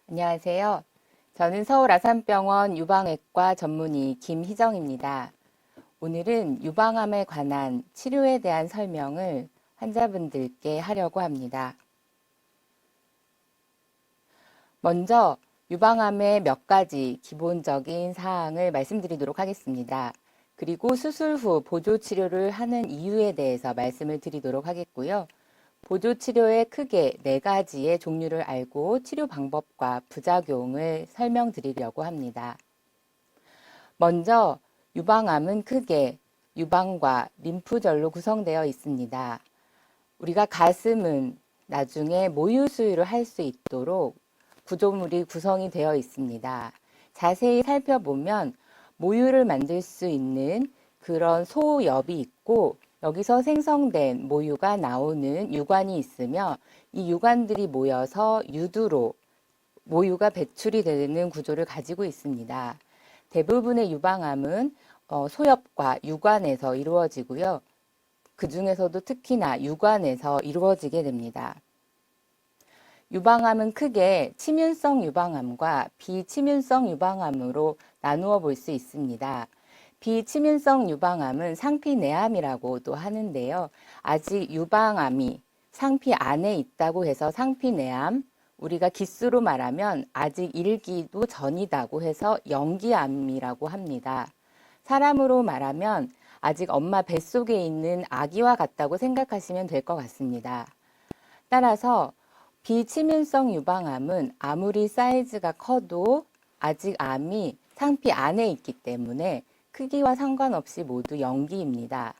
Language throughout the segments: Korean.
안녕하세요. 저는 서울 아산병원 유방외과 전문의 김희정입니다. 오늘은 유방암에 관한 치료에 대한 설명을 환자분들께 하려고 합니다. 먼저 유방암의 몇 가지 기본적인 사항을 말씀드리도록 하겠습니다. 그리고 수술 후 보조 치료를 하는 이유에 대해서 말씀을 드리도록 하겠고요. 보조 치료의 크게 4가지의 종류를 알고 치료 방법과 부작용을 설명드리려고 합니다. 먼저 유방암은 크게 유방과 림프절로 구성되어 있습니다. 우리가 가슴은 나중에 모유 수유를 할 수 있도록 구조물이 구성이 되어 있습니다. 자세히 살펴보면 모유를 만들 수 있는 그런 소엽이 있고 여기서 생성된 모유가 나오는 유관이 있으며 이 유관들이 모여서 유두로 모유가 배출이 되는 구조를 가지고 있습니다. 대부분의 유방암은 소엽과 유관에서 이루어지고요. 그 중에서도 특히나 유관에서 이루어지게 됩니다. 유방암은 크게 침윤성 유방암과 비침윤성 유방암으로 나누어 볼 수 있습니다. 비침윤성 유방암은 상피내암이라고도 하는데요. 아직 유방암이 상피 안에 있다고 해서 상피내암, 우리가 기수로 말하면 아직 1기도 전이다고 해서 영기암이라고 합니다. 사람으로 말하면 아직 엄마 뱃속에 있는 아기와 같다고 생각하시면 될 것 같습니다. 따라서 비침윤성 유방암은 아무리 사이즈가 커도 아직 암이 상피 안에 있기 때문에 크기와 상관없이 모두 영기입니다.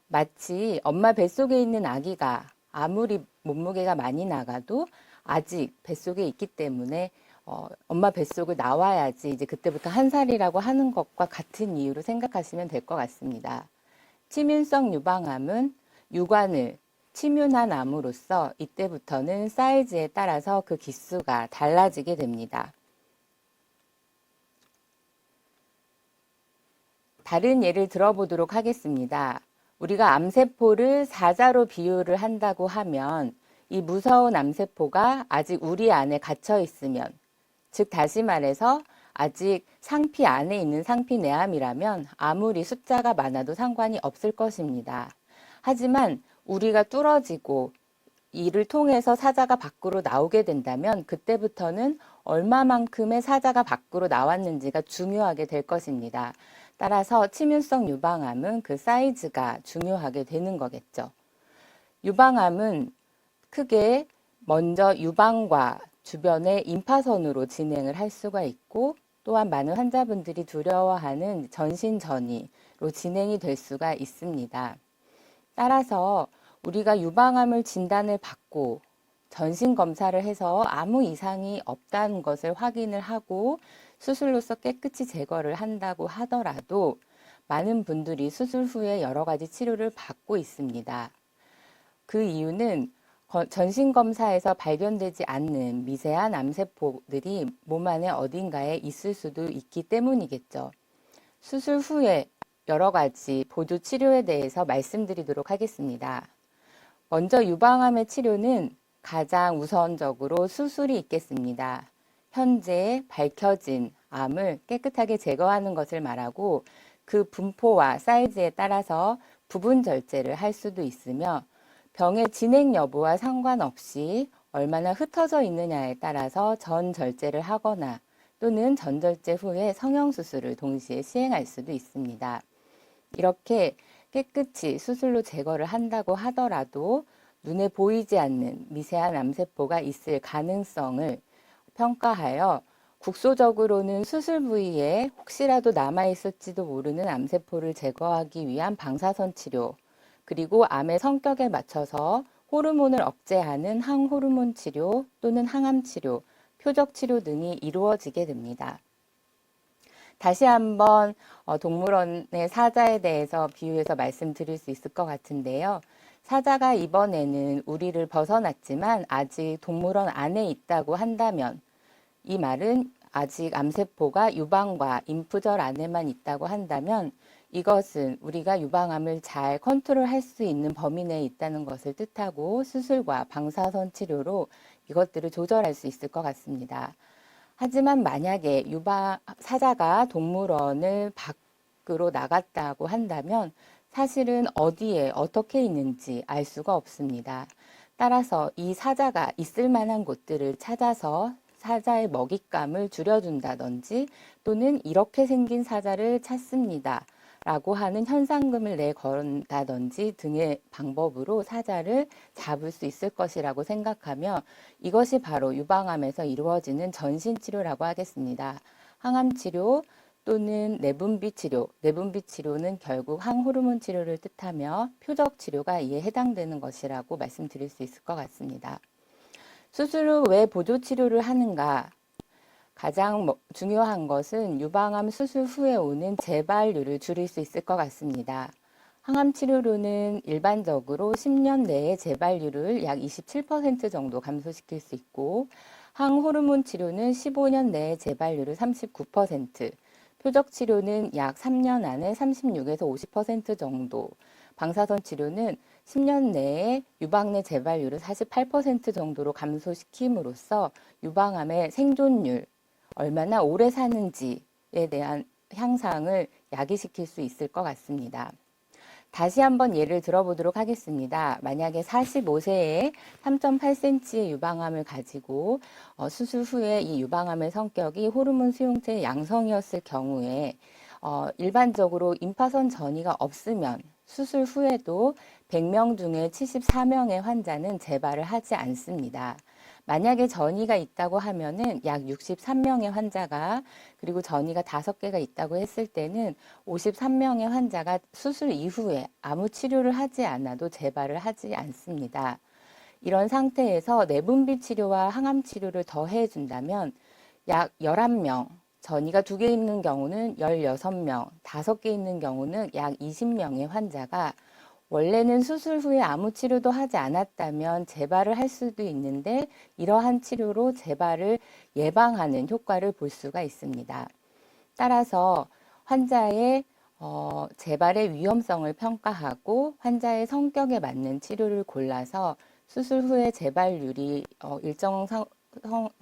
마치 엄마 뱃속에 있는 아기가 아무리 몸무게가 많이 나가도 아직 뱃속에 있기 때문에 엄마 뱃속을 나와야지 이제 그때부터 1살이라고 하는 것과 같은 이유로 생각하시면 될 것 같습니다. 침윤성 유방암은 유관을 침윤한 암으로써 이때부터는 사이즈에 따라서 그 기수가 달라지게 됩니다. 다른 예를 들어보도록 하겠습니다. 우리가 암세포를 사자로 비유를 한다고 하면 이 무서운 암세포가 아직 우리 안에 gat혀 있으면, 즉 다시 말해서 아직 상피 안에 있는 상피내암이라면 아무리 숫자가 많아도 상관이 없을 것입니다. 하지만 우리가 뚫어지고 이를 통해서 사자가 밖으로 나오게 된다면 그때부터는 얼마만큼의 사자가 밖으로 나왔는지가 중요하게 될 것입니다. 따라서 침윤성 유방암은 그 사이즈가 중요하게 되는 거겠죠. 유방암은 크게 먼저 유방과 주변의 임파선으로 진행을 할 수가 있고 또한 많은 환자분들이 두려워하는 전신전이로 진행이 될 수가 있습니다. 따라서 우리가 유방암을 진단을 받고 전신검사를 해서 아무 이상이 없다는 것을 확인을 하고 수술로서 깨끗이 제거를 한다고 하더라도 많은 분들이 수술 후에 여러 가지 치료를 받고 있습니다. 그 이유는 전신검사에서 발견되지 않는 미세한 암세포들이 몸 안에 어딘가에 있을 수도 있기 때문이겠죠. 수술 후에 여러 가지 보조 치료에 대해서 말씀드리도록 하겠습니다. 먼저 유방암의 치료는 가장 우선적으로 수술이 있겠습니다. 현재 밝혀진 암을 깨끗하게 제거하는 것을 말하고 그 분포와 사이즈에 따라서 부분 절제를 할 수도 있으며 병의 진행 여부와 상관없이 얼마나 흩어져 있느냐에 따라서 전 절제를 하거나 또는 전절제 후에 성형수술을 동시에 시행할 수도 있습니다. 이렇게 깨끗이 수술로 제거를 한다고 하더라도 눈에 보이지 않는 미세한 암세포가 있을 가능성을 평가하여 국소적으로는 수술 부위에 혹시라도 남아있을지도 모르는 암세포를 제거하기 위한 방사선 치료, 그리고 암의 성격에 맞춰서 호르몬을 억제하는 항호르몬 치료 또는 항암 치료, 표적 치료 등이 이루어지게 됩니다. 다시 한번 동물원의 사자에 대해서 비유해서 말씀드릴 수 있을 것 같은데요. 사자가 이번에는 우리를 벗어났지만 아직 동물원 안에 있다고 한다면 이 말은 아직 암세포가 유방과 임프절 안에만 있다고 한다면 이것은 우리가 유방암을 잘 컨트롤할 수 있는 범위 내에 있다는 것을 뜻하고 수술과 방사선 치료로 이것들을 조절할 수 있을 것 같습니다. 하지만 만약에 사자가 동물원을 밖으로 나갔다고 한다면 사실은 어디에 어떻게 있는지 알 수가 없습니다. 따라서 이 사자가 있을 만한 곳들을 찾아서 사자의 먹잇감을 줄여준다든지 또는 이렇게 생긴 사자를 찾습니다. 라고 하는 현상금을 내건다든지 등의 방법으로 사자를 잡을 수 있을 것이라고 생각하며 이것이 바로 유방암에서 이루어지는 전신치료라고 하겠습니다. 항암치료 또는 내분비 치료, 내분비 치료는 결국 항호르몬 치료를 뜻하며 표적 치료가 이에 해당되는 것이라고 말씀드릴 수 있을 것 같습니다. 수술 후 왜 보조 치료를 하는가? 가장 중요한 것은 유방암 수술 후에 오는 재발률을 줄일 수 있을 것 같습니다. 항암 치료로는 일반적으로 10년 내에 재발률을 약 27% 정도 감소시킬 수 있고 항호르몬 치료는 15년 내에 재발률을 39%, 표적 치료는 약 3년 안에 36에서 50% 정도, 방사선 치료는 10년 내에 유방 내 재발률을 48% 정도로 감소시킴으로써 유방암의 생존율, 얼마나 오래 사는지에 대한 향상을 야기시킬 수 있을 것 같습니다. 다시 한번 예를 들어보도록 하겠습니다. 만약에 45세에 3.8cm의 유방암을 가지고 수술 후에 이 유방암의 성격이 호르몬 수용체 양성이었을 경우에 일반적으로 임파선 전이가 없으면 수술 후에도 100명 중에 74명의 환자는 재발을 하지 않습니다. 만약에 전이가 있다고 하면은 약 63명의 환자가 그리고 전이가 5개가 있다고 했을 때는 53명의 환자가 수술 이후에 아무 치료를 하지 않아도 재발을 하지 않습니다. 이런 상태에서 내분비 치료와 항암 치료를 더해 준다면 약 11명, 전이가 2개 있는 경우는 16명, 5개 있는 경우는 약 20명의 환자가 원래는 수술 후에 아무 치료도 하지 않았다면 재발을 할 수도 있는데 이러한 치료로 재발을 예방하는 효과를 볼 수가 있습니다. 따라서 환자의 재발의 위험성을 평가하고 환자의 성격에 맞는 치료를 골라서 수술 후에 재발률이 일정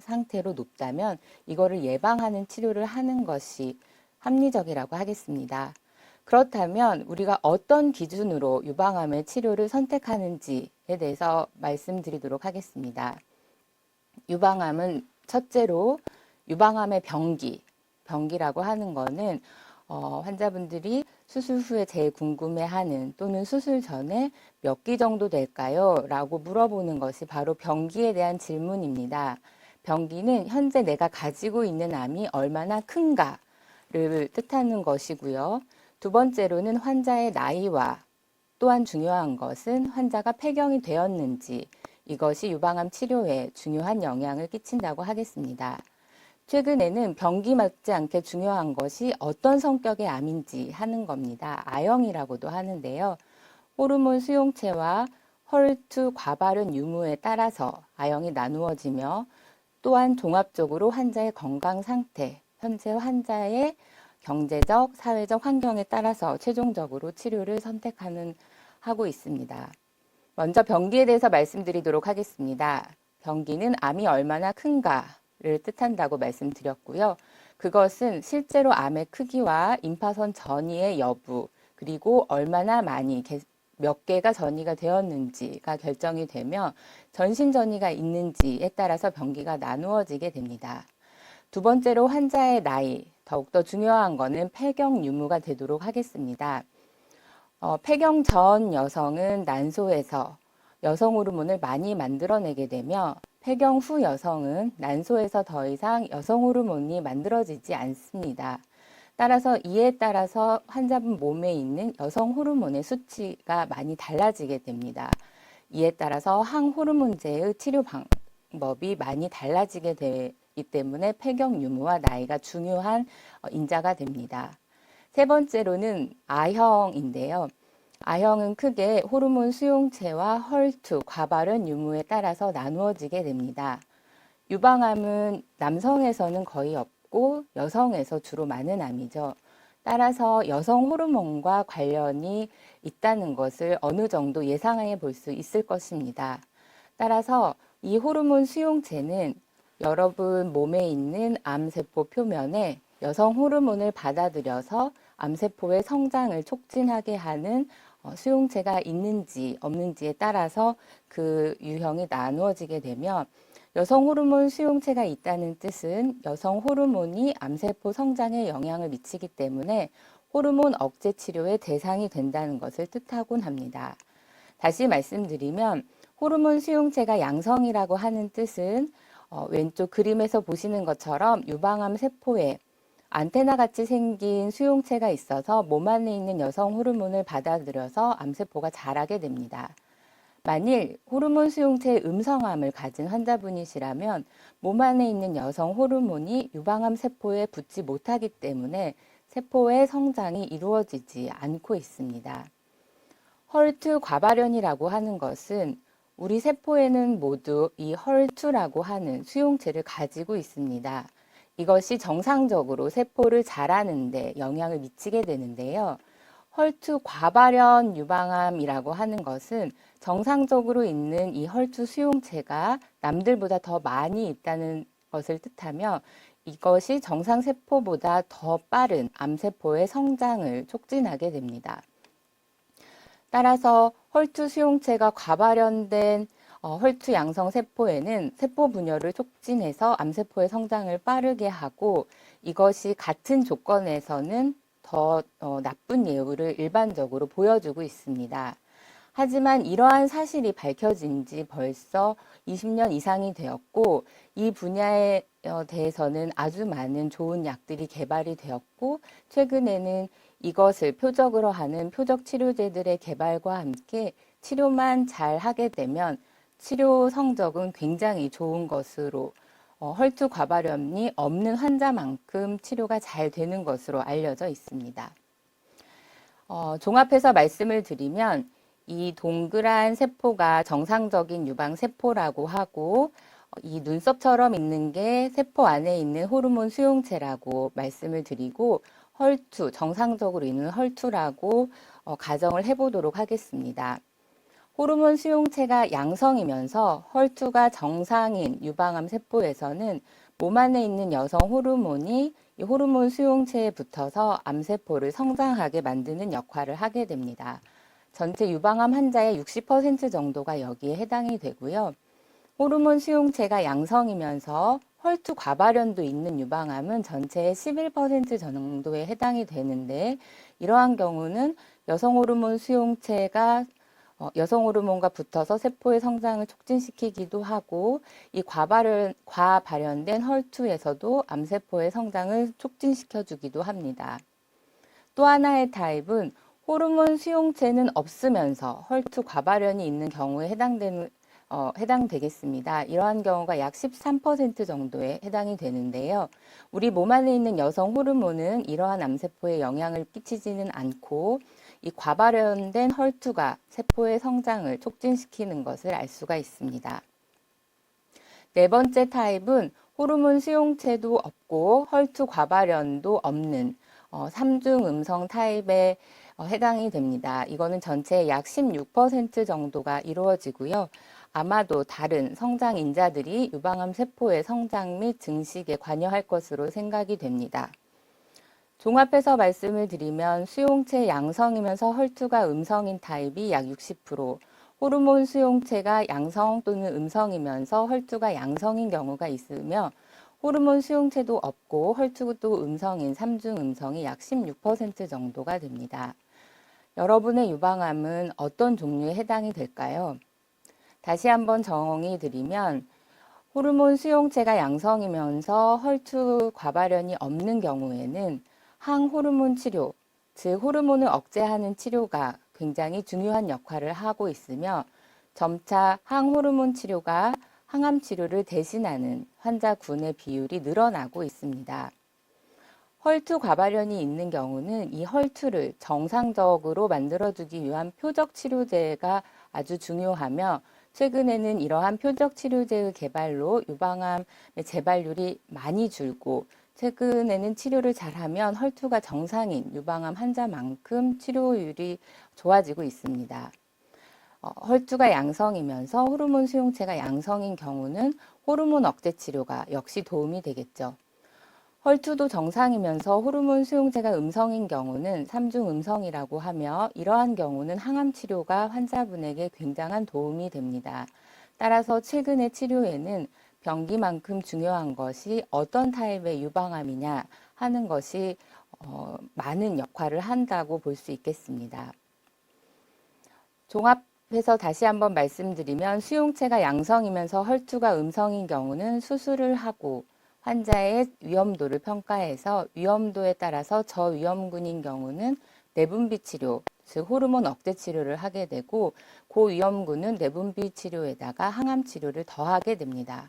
상태로 높다면 이거를 예방하는 치료를 하는 것이 합리적이라고 하겠습니다. 그렇다면 우리가 어떤 기준으로 유방암의 치료를 선택하는지에 대해서 말씀드리도록 하겠습니다. 유방암은 첫째로 유방암의 병기라고 하는 거는 환자분들이 수술 후에 제일 궁금해하는 또는 수술 전에 몇 기 정도 될까요? 라고 물어보는 것이 바로 병기에 대한 질문입니다. 병기는 현재 내가 가지고 있는 암이 얼마나 큰가를 뜻하는 것이고요. 두 번째로는 환자의 나이와 또한 중요한 것은 환자가 폐경이 되었는지 이것이 유방암 치료에 중요한 영향을 끼친다고 하겠습니다. 최근에는 병기 맞지 않게 중요한 것이 어떤 성격의 암인지 하는 겁니다. A형이라고도 하는데요. 호르몬 수용체와 헐투 과발은 유무에 따라서 A형이 나누어지며 또한 종합적으로 환자의 건강 상태, 현재 환자의 경제적, 사회적 환경에 따라서 최종적으로 치료를 하고 있습니다. 먼저 병기에 대해서 말씀드리도록 하겠습니다. 병기는 암이 얼마나 큰가를 뜻한다고 말씀드렸고요. 그것은 실제로 암의 크기와 임파선 전이의 여부, 그리고 얼마나 많이 몇 개가 전이가 되었는지가 결정이 되며 전신 전이가 있는지에 따라서 병기가 나누어지게 됩니다. 두 번째로 환자의 나이, 더욱더 중요한 것은 폐경 유무가 되도록 하겠습니다. 폐경 전 여성은 난소에서 여성 호르몬을 많이 만들어내게 되며 폐경 후 여성은 난소에서 더 이상 여성 호르몬이 만들어지지 않습니다. 따라서 이에 따라서 환자분 몸에 있는 여성 호르몬의 수치가 많이 달라지게 됩니다. 이에 따라서 항호르몬제의 치료 방법이 많이 달라지게 되기 때문에 폐경 유무와 나이가 중요한 인자가 됩니다. 세 번째로는 A형인데요. A형은 크게 호르몬 수용체와 헐투, 과발은 유무에 따라서 나누어지게 됩니다. 유방암은 남성에서는 거의 없고 여성에서 주로 많은 암이죠. 따라서 여성 호르몬과 관련이 있다는 것을 어느 정도 예상해 볼 수 있을 것입니다. 따라서 이 호르몬 수용체는 여러분 몸에 있는 암세포 표면에 여성 호르몬을 받아들여서 암세포의 성장을 촉진하게 하는 수용체가 있는지 없는지에 따라서 그 유형이 나누어지게 되며, 여성 호르몬 수용체가 있다는 뜻은 여성 호르몬이 암세포 성장에 영향을 미치기 때문에 호르몬 억제 치료의 대상이 된다는 것을 뜻하곤 합니다. 다시 말씀드리면 호르몬 수용체가 양성이라고 하는 뜻은 왼쪽 그림에서 보시는 것처럼 유방암 세포에 안테나 같이 생긴 수용체가 있어서 몸 안에 있는 여성 호르몬을 받아들여서 암세포가 자라게 됩니다. 만일 호르몬 수용체의 음성암을 가진 환자분이시라면 몸 안에 있는 여성 호르몬이 유방암 세포에 붙지 못하기 때문에 세포의 성장이 이루어지지 않고 있습니다. 헐투 과발현이라고 하는 것은 우리 세포에는 모두 이 헐투라고 하는 수용체를 가지고 있습니다. 이것이 정상적으로 세포를 자라는 데 영향을 미치게 되는데요. 헐투 과발현 유방암이라고 하는 것은 정상적으로 있는 이 헐투 수용체가 남들보다 더 많이 있다는 것을 뜻하며, 이것이 정상 세포보다 더 빠른 암세포의 성장을 촉진하게 됩니다. 따라서 헐투 수용체가 과발현된 헐투 양성 세포에는 세포 분열을 촉진해서 암세포의 성장을 빠르게 하고, 이것이 같은 조건에서는 더 나쁜 예후를 일반적으로 보여주고 있습니다. 하지만 이러한 사실이 밝혀진 지 벌써 20년 이상이 되었고, 이 분야에 대해서는 아주 많은 좋은 약들이 개발이 되었고, 최근에는 이것을 표적으로 하는 표적 치료제들의 개발과 함께 치료만 잘 하게 되면 치료 성적은 굉장히 좋은 것으로, 헐투 과발염이 없는 환자만큼 치료가 잘 되는 것으로 알려져 있습니다. 종합해서 말씀을 드리면 이 동그란 세포가 정상적인 유방 세포라고 하고, 이 눈썹처럼 있는 게 세포 안에 있는 호르몬 수용체라고 말씀을 드리고, 헐투, 정상적으로 있는 헐투라고 가정을 해보도록 하겠습니다. 호르몬 수용체가 양성이면서 헐투가 정상인 유방암 세포에서는 몸 안에 있는 여성 호르몬이 이 호르몬 수용체에 붙어서 암세포를 성장하게 만드는 역할을 하게 됩니다. 전체 유방암 환자의 60% 정도가 여기에 해당이 되고요. 호르몬 수용체가 양성이면서 헐투 과발현도 있는 유방암은 전체의 11% 정도에 해당이 되는데, 이러한 경우는 여성 호르몬 수용체가 여성 호르몬과 붙어서 세포의 성장을 촉진시키기도 하고, 이 과발현된 헐투에서도 암세포의 성장을 촉진시켜주기도 합니다. 또 하나의 타입은 호르몬 수용체는 없으면서 헐투 과발현이 있는 경우에 해당되겠습니다. 이러한 경우가 약 13% 정도에 해당이 되는데요. 우리 몸 안에 있는 여성 호르몬은 이러한 암세포에 영향을 끼치지는 않고, 이 과발현된 헐투가 세포의 성장을 촉진시키는 것을 알 수가 있습니다. 네 번째 타입은 호르몬 수용체도 없고 헐투 과발현도 없는 3중 음성 타입에 해당이 됩니다. 이거는 전체의 약 16% 정도가 이루어지고요. 아마도 다른 성장 인자들이 유방암 세포의 성장 및 증식에 관여할 것으로 생각이 됩니다. 종합해서 말씀을 드리면 수용체 양성이면서 헐투가 음성인 타입이 약 60%, 호르몬 수용체가 양성 또는 음성이면서 헐투가 양성인 경우가 있으며, 호르몬 수용체도 없고 헐투도 음성인 3중 음성이 약 16% 정도가 됩니다. 여러분의 유방암은 어떤 종류에 해당이 될까요? 다시 한번 정의 드리면, 호르몬 수용체가 양성이면서 헐투 과발현이 없는 경우에는 항호르몬 치료, 즉 호르몬을 억제하는 치료가 굉장히 중요한 역할을 하고 있으며, 점차 항호르몬 치료가 항암 치료를 대신하는 환자군의 비율이 늘어나고 있습니다. 헐투 과발현이 있는 경우는 이 헐투를 정상적으로 만들어주기 위한 표적 치료제가 아주 중요하며, 최근에는 이러한 표적 치료제의 개발로 유방암의 재발률이 많이 줄고, 최근에는 치료를 잘하면 헐투가 정상인 유방암 환자만큼 치료율이 좋아지고 있습니다. 헐투가 양성이면서 호르몬 수용체가 양성인 경우는 호르몬 억제 치료가 역시 도움이 되겠죠. 헐투도 정상이면서 호르몬 수용체가 음성인 경우는 3중 음성이라고 하며 이러한 경우는 항암 치료가 환자분에게 굉장한 도움이 됩니다. 따라서 최근의 치료에는 병기만큼 중요한 것이 어떤 타입의 유방암이냐 하는 것이 많은 역할을 한다고 볼 수 있겠습니다. 종합해서 다시 한번 말씀드리면 수용체가 양성이면서 헐투가 음성인 경우는 수술을 하고 환자의 위험도를 평가해서 위험도에 따라서 저위험군인 경우는 내분비 치료, 즉 호르몬 억제 치료를 하게 되고 고위험군은 내분비 치료에다가 항암 치료를 더하게 됩니다.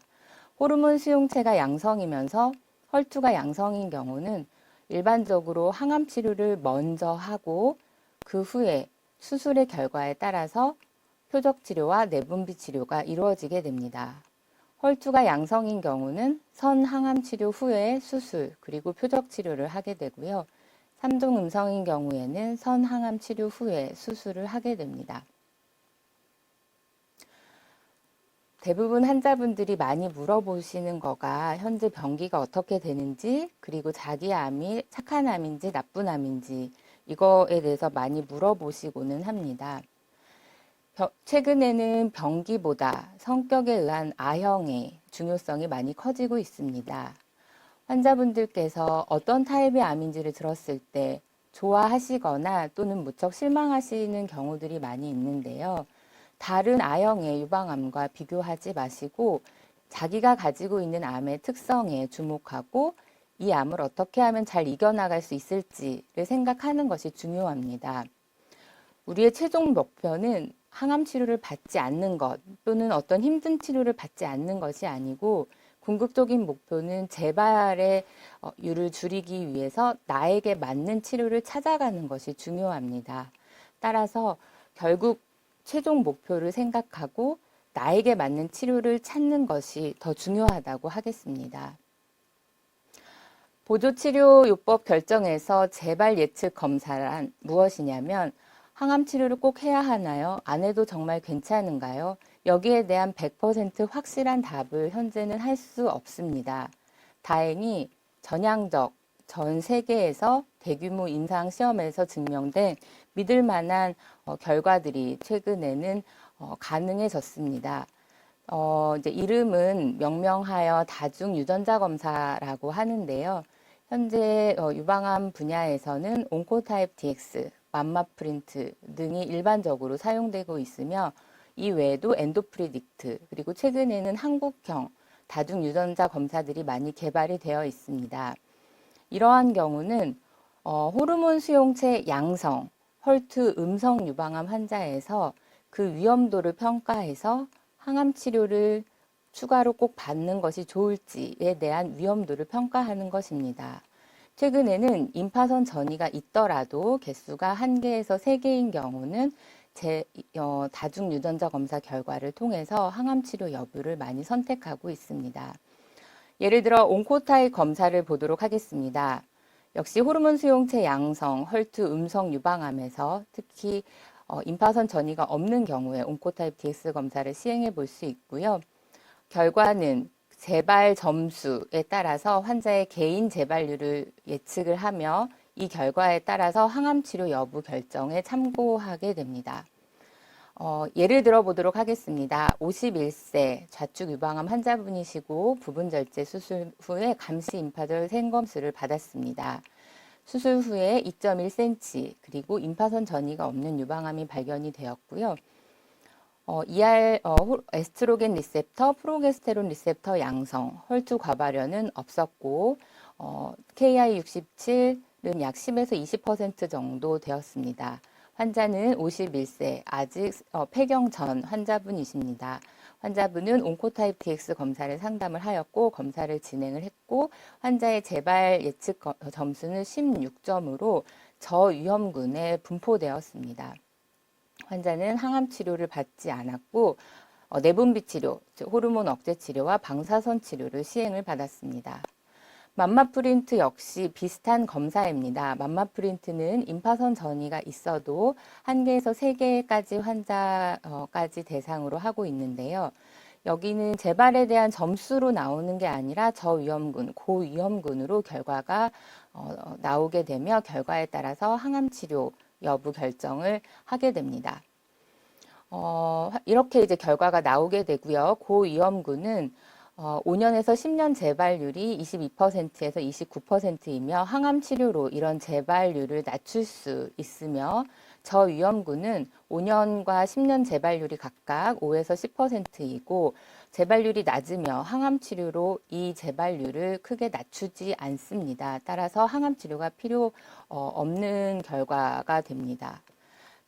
호르몬 수용체가 양성이면서 헐투가 양성인 경우는 일반적으로 항암 치료를 먼저 하고 그 후에 수술의 결과에 따라서 표적 치료와 내분비 치료가 이루어지게 됩니다. 헐투가 양성인 경우는 선항암 치료 후에 수술 그리고 표적 치료를 하게 되고요. 3중 음성인 경우에는 선항암 치료 후에 수술을 하게 됩니다. 대부분 환자분들이 많이 물어보시는 거가 현재 병기가 어떻게 되는지 그리고 자기 암이 착한 암인지 나쁜 암인지 이거에 대해서 많이 물어보시고는 합니다. 최근에는 병기보다 성격에 의한 아형의 중요성이 많이 커지고 있습니다. 환자분들께서 어떤 타입의 암인지를 들었을 때 좋아하시거나 또는 무척 실망하시는 경우들이 많이 있는데요. 다른 아형의 유방암과 비교하지 마시고 자기가 가지고 있는 암의 특성에 주목하고 이 암을 어떻게 하면 잘 이겨나갈 수 있을지를 생각하는 것이 중요합니다. 우리의 최종 목표는 항암 치료를 받지 않는 것 또는 어떤 힘든 치료를 받지 않는 것이 아니고 궁극적인 목표는 재발의 율을 줄이기 위해서 나에게 맞는 치료를 찾아가는 것이 중요합니다. 따라서 결국 최종 목표를 생각하고 나에게 맞는 치료를 찾는 것이 더 중요하다고 하겠습니다. 보조치료요법 결정에서 재발 예측 검사란 무엇이냐면 항암 치료를 꼭 해야 하나요? 안 해도 정말 괜찮은가요? 여기에 대한 100% 확실한 답을 현재는 할 수 없습니다. 다행히 전향적 전 세계에서 대규모 임상 시험에서 증명된 믿을 만한 결과들이 최근에는 가능해졌습니다. 이제 이름은 명명하여 다중 유전자 검사라고 하는데요. 현재 유방암 분야에서는 온코타입 DX, 맘마프린트 등이 일반적으로 사용되고 있으며 이 외에도 엔도프리딕트 그리고 최근에는 한국형 다중 유전자 검사들이 많이 개발이 되어 있습니다. 이러한 경우는 호르몬 수용체 양성, 헐투 음성 유방암 환자에서 그 위험도를 평가해서 항암 치료를 추가로 꼭 받는 것이 좋을지에 대한 위험도를 평가하는 것입니다. 최근에는 임파선 전이가 있더라도 개수가 1개에서 3개인 경우는 다중 유전자 검사 결과를 통해서 항암 치료 여부를 많이 선택하고 있습니다. 예를 들어 온코타입 검사를 보도록 하겠습니다. 역시 호르몬 수용체 양성, 헐투 음성 유방암에서 특히 임파선 전이가 없는 경우에 온코타입 DX 검사를 시행해 볼 수 있고요. 결과는 재발 점수에 따라서 환자의 개인 재발률을 예측을 하며 이 결과에 따라서 항암 치료 여부 결정에 참고하게 됩니다. 예를 들어 보도록 하겠습니다. 51세 좌측 유방암 환자분이시고 부분 절제 수술 후에 감시 임파절 생검수를 받았습니다. 수술 후에 2.1cm 그리고 임파선 전이가 없는 유방암이 발견이 되었고요. 에스트로겐 리셉터, 프로게스테론 리셉터 양성, 헐투 과발현은 없었고 KI67은 약 10에서 20% 정도 되었습니다. 환자는 51세, 아직 폐경 전 환자분이십니다. 환자분은 온코타입 DX 검사를 상담을 하였고 검사를 진행을 했고 환자의 재발 예측 점수는 16점으로 저위험군에 분포되었습니다. 환자는 항암 치료를 받지 않았고 내분비 치료, 즉 호르몬 억제 치료와 방사선 치료를 시행을 받았습니다. 맘마프린트 역시 비슷한 검사입니다. 맘마프린트는 임파선 전이가 있어도 1개에서 3개까지 환자까지 대상으로 하고 있는데요. 여기는 재발에 대한 점수로 나오는 게 아니라 저위험군, 고위험군으로 결과가 나오게 되며 결과에 따라서 항암 치료 여부 결정을 하게 됩니다. 이렇게 이제 결과가 나오게 되고요. 고위험군은 5년에서 10년 재발률이 22%에서 29%이며 항암 치료로 이런 재발률을 낮출 수 있으며 저위험군은 5년과 10년 재발률이 각각 5에서 10%이고 재발률이 낮으며 항암 치료로 이 재발률을 크게 낮추지 않습니다. 따라서 항암 치료가 필요 없는 결과가 됩니다.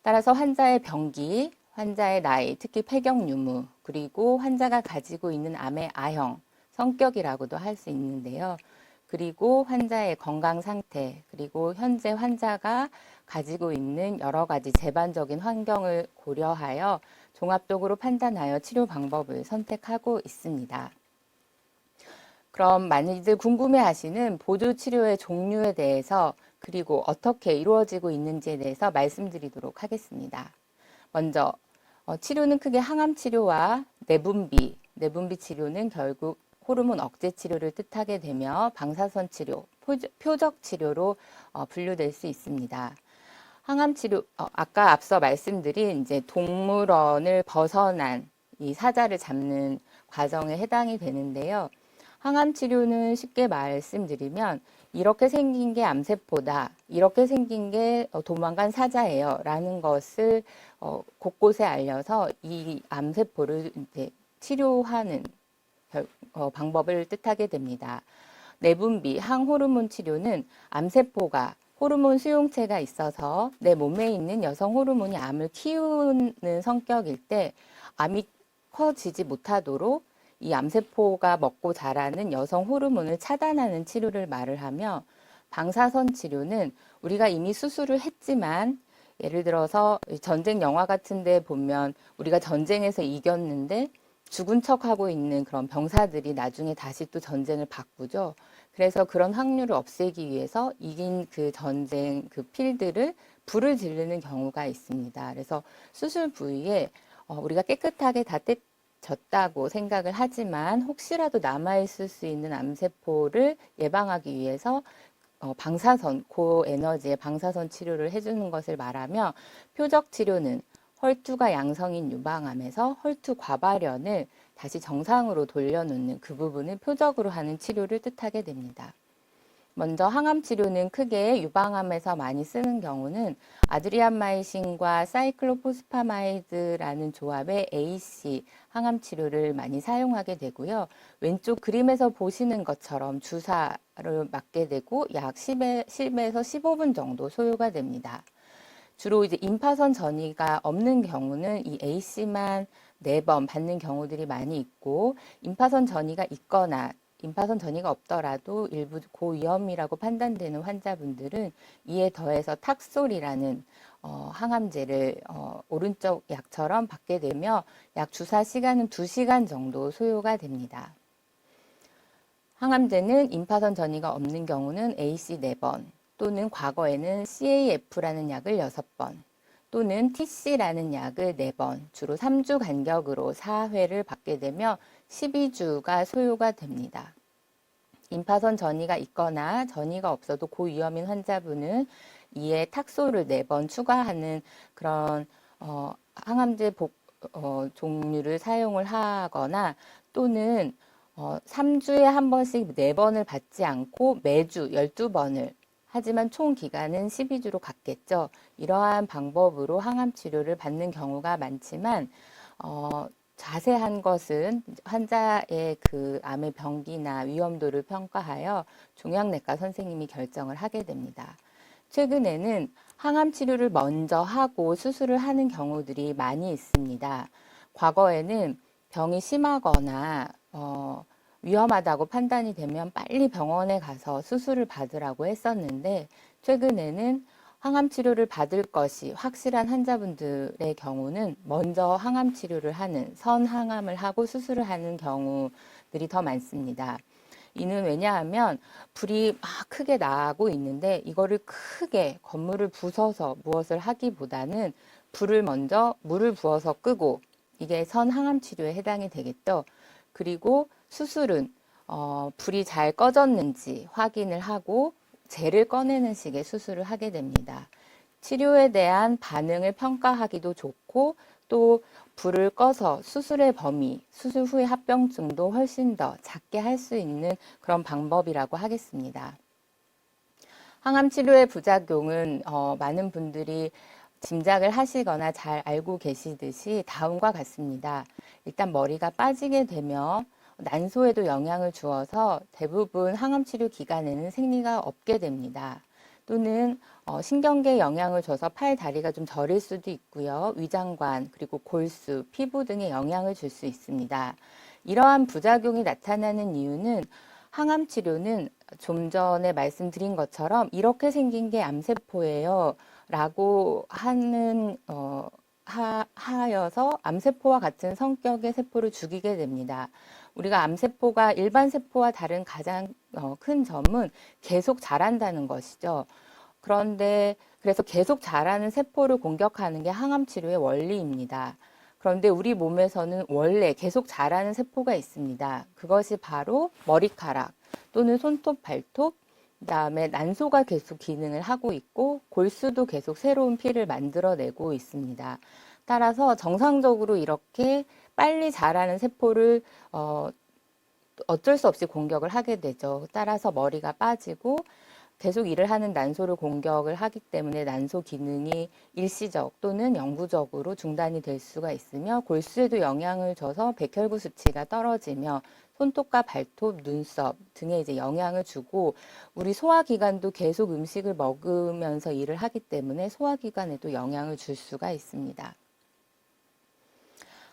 따라서 환자의 병기, 환자의 나이, 특히 폐경 유무, 그리고 환자가 가지고 있는 암의 아형, 성격이라고도 할 수 있는데요. 그리고 환자의 건강 상태, 그리고 현재 환자가 가지고 있는 여러 가지 재반적인 환경을 고려하여 종합적으로 판단하여 치료 방법을 선택하고 있습니다. 그럼 많이들 궁금해하시는 보조 치료의 종류에 대해서 그리고 어떻게 이루어지고 있는지에 대해서 말씀드리도록 하겠습니다. 먼저 치료는 크게 항암 치료와 내분비 치료는 결국 호르몬 억제 치료를 뜻하게 되며 방사선 치료, 표적 치료로 분류될 수 있습니다. 항암 치료, 아까 앞서 말씀드린 이제 동물원을 벗어난 이 사자를 잡는 과정에 해당이 되는데요. 항암 치료는 쉽게 말씀드리면 이렇게 생긴 게 암세포다, 이렇게 생긴 게 도망간 사자예요 라는 것을 곳곳에 알려서 이 암세포를 이제 치료하는 방법을 뜻하게 됩니다. 내분비, 항호르몬 치료는 암세포가 호르몬 수용체가 있어서 내 몸에 있는 여성 호르몬이 암을 키우는 성격일 때 암이 커지지 못하도록 이 암세포가 먹고 자라는 여성 호르몬을 차단하는 치료를 말을 하며 방사선 치료는 우리가 이미 수술을 했지만 예를 들어서 전쟁 영화 같은 데 보면 우리가 전쟁에서 이겼는데 죽은 척하고 있는 그런 병사들이 나중에 다시 또 전쟁을 바꾸죠. 그래서 그런 확률을 없애기 위해서 이긴 그 전쟁 그 필드를 불을 지르는 경우가 있습니다. 그래서 수술 부위에 우리가 깨끗하게 다 졌다고 생각을 하지만 혹시라도 남아있을 수 있는 암세포를 예방하기 위해서 방사선, 고에너지의 방사선 치료를 해주는 것을 말하며 표적 치료는 헐투가 양성인 유방암에서 헐투 과발현을 다시 정상으로 돌려놓는 그 부분을 표적으로 하는 치료를 뜻하게 됩니다. 먼저 항암 치료는 크게 유방암에서 많이 쓰는 경우는 아드리안마이신과 사이클로포스파마이드라는 조합의 AC 항암 치료를 많이 사용하게 되고요. 왼쪽 그림에서 보시는 것처럼 주사를 맞게 되고 약 10에서 15분 정도 소요가 됩니다. 주로 이제 임파선 전이가 없는 경우는 이 AC만 4번 받는 경우들이 많이 있고 임파선 전이가 있거나 임파선 전이가 없더라도 일부 고위험이라고 판단되는 환자분들은 이에 더해서 탁솔이라는 항암제를 오른쪽 약처럼 받게 되며 약 주사 시간은 2시간 정도 소요가 됩니다. 항암제는 임파선 전이가 없는 경우는 AC 4번 또는 과거에는 CAF라는 약을 6번 또는 TC라는 약을 4번 주로 3주 간격으로 4회를 받게 되며 12주가 소요가 됩니다. 임파선 전이가 있거나 전이가 없어도 고위험인 환자분은 이에 탁솔을 4번 추가하는 그런 항암제 종류를 사용을 하거나 또는 3주에 한 번씩 4번을 받지 않고 매주 12번을 하지만 총 기간은 12주로 갖겠죠. 이러한 방법으로 항암 치료를 받는 경우가 많지만 자세한 것은 환자의 그 암의 병기나 위험도를 평가하여 종양내과 선생님이 결정을 하게 됩니다. 최근에는 항암 치료를 먼저 하고 수술을 하는 경우들이 많이 있습니다. 과거에는 병이 심하거나 위험하다고 판단이 되면 빨리 병원에 가서 수술을 받으라고 했었는데 최근에는 항암 치료를 받을 것이 확실한 환자분들의 경우는 먼저 항암 치료를 하는 선항암을 하고 수술을 하는 경우들이 더 많습니다. 이는 왜냐하면 불이 막 크게 나고 있는데 이거를 크게 건물을 부숴서 무엇을 하기보다는 불을 먼저 물을 부어서 끄고 이게 선항암 치료에 해당이 되겠죠. 그리고 수술은 불이 잘 꺼졌는지 확인을 하고 젤을 꺼내는 식의 수술을 하게 됩니다. 치료에 대한 반응을 평가하기도 좋고 또 불을 꺼서 수술의 범위, 수술 후의 합병증도 훨씬 더 작게 할 수 있는 그런 방법이라고 하겠습니다. 항암 치료의 부작용은 많은 분들이 짐작을 하시거나 잘 알고 계시듯이 다음과 같습니다. 일단 머리가 빠지게 되면 난소에도 영향을 주어서 대부분 항암 치료 기간에는 생리가 없게 됩니다. 또는 신경계에 영향을 줘서 팔, 다리가 좀 저릴 수도 있고요. 위장관, 그리고 골수, 피부 등에 영향을 줄 수 있습니다. 이러한 부작용이 나타나는 이유는 항암 치료는 좀 전에 말씀드린 것처럼 이렇게 생긴 게 암세포예요. 라고 하여서 암세포와 같은 성격의 세포를 죽이게 됩니다. 우리가 암세포가 일반 세포와 다른 가장 큰 점은 계속 자란다는 것이죠. 그런데 그래서 계속 자라는 세포를 공격하는 게 항암 치료의 원리입니다. 그런데 우리 몸에서는 원래 계속 자라는 세포가 있습니다. 그것이 바로 머리카락 또는 손톱, 발톱, 그다음에 난소가 계속 기능을 하고 있고 골수도 계속 새로운 피를 만들어내고 있습니다. 따라서 정상적으로 이렇게 빨리 자라는 세포를 어쩔 수 없이 공격을 하게 되죠. 따라서 머리가 빠지고 계속 일을 하는 난소를 공격을 하기 때문에 난소 기능이 일시적 또는 영구적으로 중단이 될 수가 있으며 골수에도 영향을 줘서 백혈구 수치가 떨어지며 손톱과 발톱, 눈썹 등에 이제 영향을 주고 우리 소화기관도 계속 음식을 먹으면서 일을 하기 때문에 소화기관에도 영향을 줄 수가 있습니다.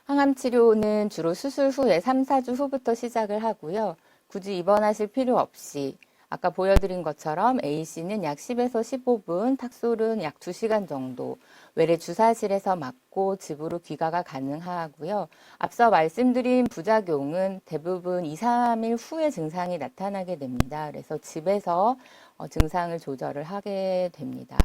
항암 치료는 주로 수술 후에 3, 4주 후부터 시작을 하고요. 굳이 입원하실 필요 없이 아까 보여드린 것처럼 A씨는 약 10에서 15분, 탁솔은 약 2시간 정도 외래 주사실에서 맞고 집으로 귀가가 가능하고요. 앞서 말씀드린 부작용은 대부분 2, 3일 후에 증상이 나타나게 됩니다. 그래서 집에서 증상을 조절을 하게 됩니다.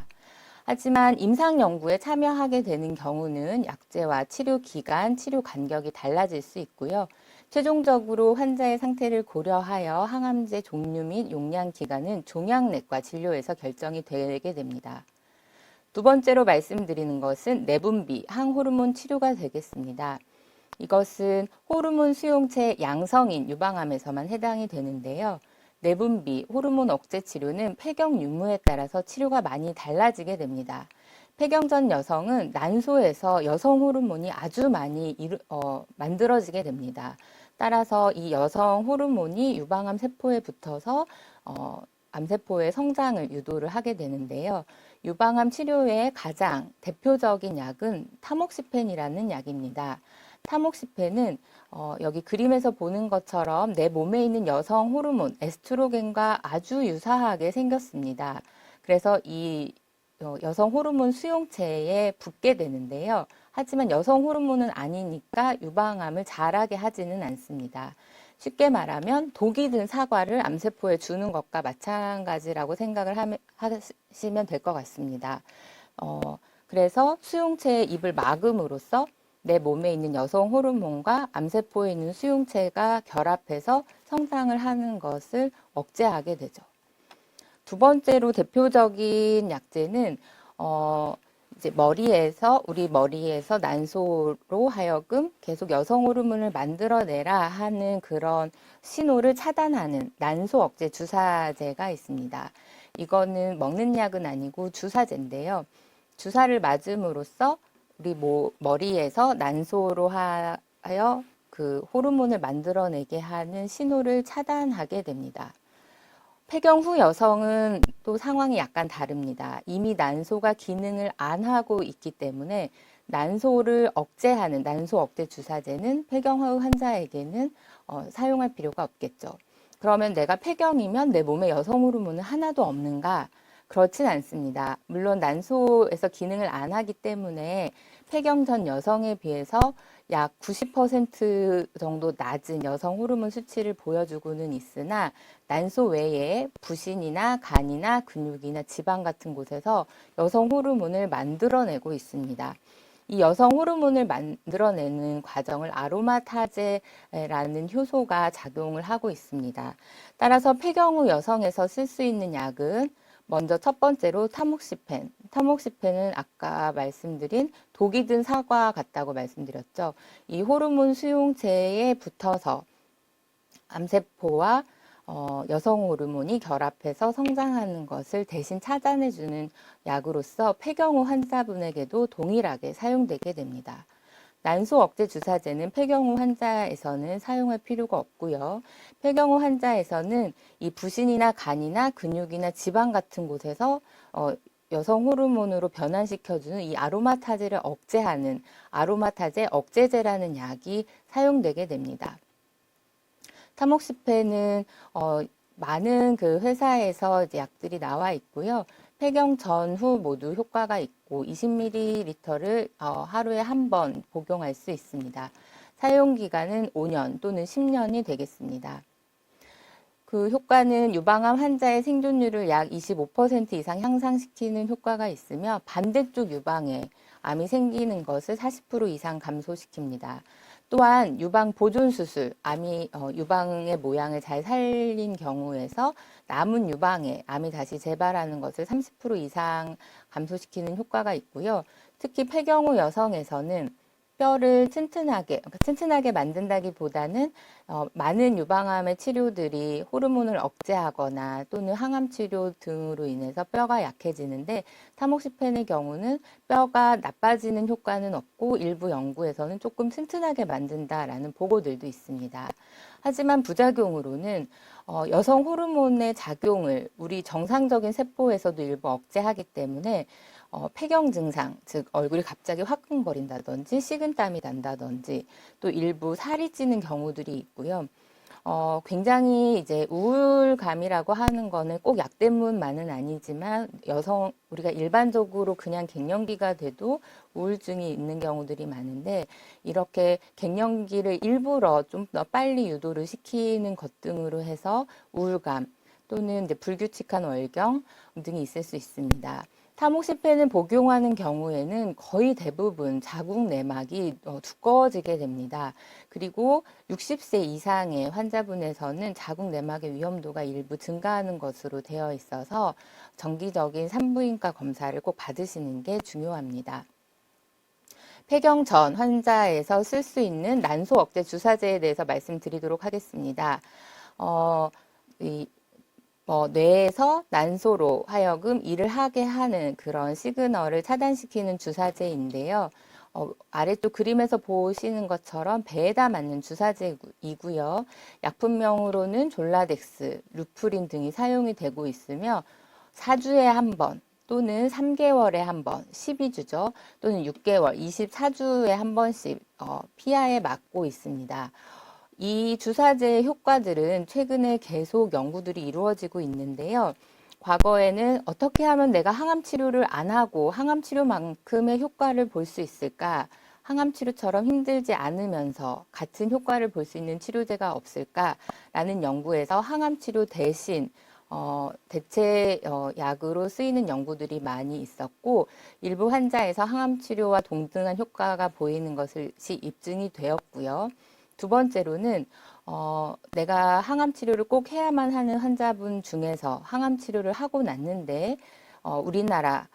하지만 임상 연구에 참여하게 되는 경우는 약제와 치료 기간, 치료 간격이 달라질 수 있고요. 최종적으로 환자의 상태를 고려하여 항암제 종류 및 용량 기간은 종양내과 진료에서 결정이 되게 됩니다. 두 번째로 말씀드리는 것은 내분비, 항호르몬 치료가 되겠습니다. 이것은 호르몬 수용체 양성인 유방암에서만 해당이 되는데요. 내분비, 호르몬 억제 치료는 폐경 유무에 따라서 치료가 많이 달라지게 됩니다. 폐경 전 여성은 난소에서 여성 호르몬이 아주 많이 만들어지게 됩니다. 따라서 이 여성 호르몬이 유방암 세포에 붙어서 암세포의 성장을 유도를 하게 되는데요. 유방암 치료의 가장 대표적인 약은 타목시펜이라는 약입니다. 타목시펜은 여기 그림에서 보는 것처럼 내 몸에 있는 여성 호르몬 에스트로겐과 아주 유사하게 생겼습니다. 그래서 이 여성 호르몬 수용체에 붙게 되는데요. 하지만 여성 호르몬은 아니니까 유방암을 자라게 하지는 않습니다. 쉽게 말하면 독이 든 사과를 암세포에 주는 것과 마찬가지라고 생각을 하시면 될 것 같습니다. 그래서 수용체의 입을 막음으로써 내 몸에 있는 여성 호르몬과 암세포에 있는 수용체가 결합해서 성장을 하는 것을 억제하게 되죠. 두 번째로 대표적인 약제는 이제 우리 머리에서 난소로 하여금 계속 여성 호르몬을 만들어내라 하는 그런 신호를 차단하는 난소 억제 주사제가 있습니다. 이거는 먹는 약은 아니고 주사제인데요. 주사를 맞음으로써 우리 머리에서 난소로 하여 그 호르몬을 만들어내게 하는 신호를 차단하게 됩니다. 폐경 후 여성은 또 상황이 약간 다릅니다. 이미 난소가 기능을 안 하고 있기 때문에 난소를 억제하는 난소 억제 주사제는 폐경 후 환자에게는 사용할 필요가 없겠죠. 그러면 내가 폐경이면 내 몸에 여성 호르몬은 하나도 없는가? 그렇진 않습니다. 물론 난소에서 기능을 안 하기 때문에 폐경 전 여성에 비해서 약 90% 정도 낮은 여성 호르몬 수치를 보여주고는 있으나 난소 외에 부신이나 간이나 근육이나 지방 같은 곳에서 여성 호르몬을 만들어내고 있습니다. 이 여성 호르몬을 만들어내는 과정을 아로마타제라는 효소가 작용을 하고 있습니다. 따라서 폐경 후 여성에서 쓸 수 있는 약은 먼저 첫 번째로 타목시펜. 타목시펜은 아까 말씀드린 독이 든 사과 같다고 말씀드렸죠. 이 호르몬 수용체에 붙어서 암세포와 여성 호르몬이 결합해서 성장하는 것을 대신 차단해주는 약으로서 폐경 후 환자분에게도 동일하게 사용되게 됩니다. 난소 억제 주사제는 폐경 후 환자에서는 사용할 필요가 없고요. 폐경 후 환자에서는 이 부신이나 간이나 근육이나 지방 같은 곳에서 여성 호르몬으로 변환시켜주는 이 아로마타제를 억제하는 아로마타제 억제제라는 약이 사용되게 됩니다. 타목시펜은 많은 그 회사에서 이제 약들이 나와 있고요. 폐경 전후 모두 효과가 있고 20ml를 하루에 한 번 복용할 수 있습니다. 사용 기간은 5년 또는 10년이 되겠습니다. 그 효과는 유방암 환자의 생존율을 약 25% 이상 향상시키는 효과가 있으며 반대쪽 유방에 암이 생기는 것을 40% 이상 감소시킵니다. 또한 유방 보존 수술, 암이 유방의 모양을 잘 살린 경우에서 남은 유방에 암이 다시 재발하는 것을 30% 이상 감소시키는 효과가 있고요. 특히 폐경 후 여성에서는 뼈를 튼튼하게 만든다기보다는 많은 유방암의 치료들이 호르몬을 억제하거나 또는 항암 치료 등으로 인해서 뼈가 약해지는데 타목시펜의 경우는 뼈가 나빠지는 효과는 없고 일부 연구에서는 조금 튼튼하게 만든다라는 보고들도 있습니다. 하지만 부작용으로는 여성 호르몬의 작용을 우리 정상적인 세포에서도 일부 억제하기 때문에 폐경 증상, 즉 얼굴이 갑자기 화끈거린다든지 식은땀이 난다든지 또 일부 살이 찌는 경우들이 있고요. 굉장히 이제 우울감이라고 하는 거는 꼭 약 때문만은 아니지만 우리가 일반적으로 그냥 갱년기가 돼도 우울증이 있는 경우들이 많은데 이렇게 갱년기를 일부러 좀 더 빨리 유도를 시키는 것 등으로 해서 우울감 또는 이제 불규칙한 월경 등이 있을 수 있습니다. 타목시펜을 복용하는 경우에는 거의 대부분 자궁 내막이 두꺼워지게 됩니다. 그리고 60세 이상의 환자분에서는 자궁 내막의 위험도가 일부 증가하는 것으로 되어 있어서 정기적인 산부인과 검사를 꼭 받으시는 게 중요합니다. 폐경 전 환자에서 쓸 수 있는 난소 억제 주사제에 대해서 말씀드리도록 하겠습니다. 뇌에서 난소로 하여금 일을 하게 하는 그런 시그널을 차단시키는 주사제인데요. 아래쪽 그림에서 보시는 것처럼 배에다 맞는 주사제이고요. 약품명으로는 졸라덱스, 루프린 등이 사용이 되고 있으며 4주에 한 번 또는 3개월에 한 번, 12주죠. 또는 6개월, 24주에 한 번씩 피하에 맞고 있습니다. 이 주사제의 효과들은 최근에 계속 연구들이 이루어지고 있는데요. 과거에는 어떻게 하면 내가 항암 치료를 안 하고 항암 치료만큼의 효과를 볼 수 있을까? 항암 치료처럼 힘들지 않으면서 같은 효과를 볼 수 있는 치료제가 없을까라는 연구에서 항암 치료 대신 대체 약으로 쓰이는 연구들이 많이 있었고 일부 환자에서 항암 치료와 동등한 효과가 보이는 것이 입증이 되었고요. 두 번째로는 내가 항암 치료를 꼭 해야만 하는 환자분 중에서 항암 치료를 하고 났는데 우리나라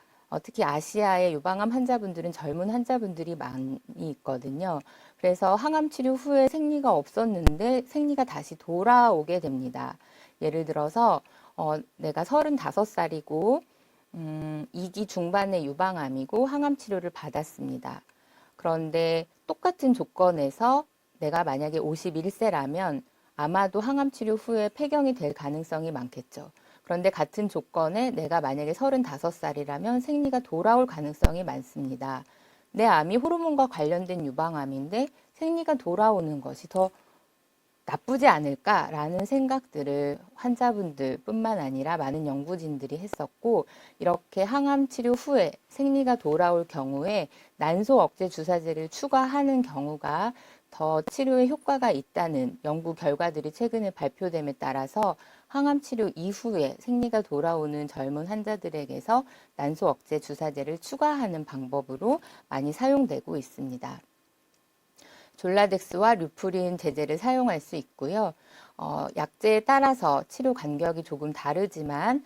특히 아시아의 유방암 환자분들은 젊은 환자분들이 많이 있거든요. 그래서 항암 치료 후에 생리가 없었는데 생리가 다시 돌아오게 됩니다. 예를 들어서 내가 35살이고 2기 중반의 유방암이고 항암 치료를 받았습니다. 그런데 똑같은 조건에서 내가 만약에 51세라면 아마도 항암 치료 후에 폐경이 될 가능성이 많겠죠. 그런데 같은 조건에 내가 만약에 35살이라면 생리가 돌아올 가능성이 많습니다. 내 암이 호르몬과 관련된 유방암인데 생리가 돌아오는 것이 더 나쁘지 않을까라는 생각들을 환자분들뿐만 아니라 많은 연구진들이 했었고, 이렇게 항암 치료 후에 생리가 돌아올 경우에 난소 억제 주사제를 추가하는 경우가 더 치료에 효과가 있다는 연구 결과들이 최근에 발표됨에 따라서 항암 치료 이후에 생리가 돌아오는 젊은 환자들에게서 난소 억제 주사제를 추가하는 방법으로 많이 사용되고 있습니다. 졸라덱스와 류프린 제제를 사용할 수 있고요. 약제에 따라서 치료 간격이 조금 다르지만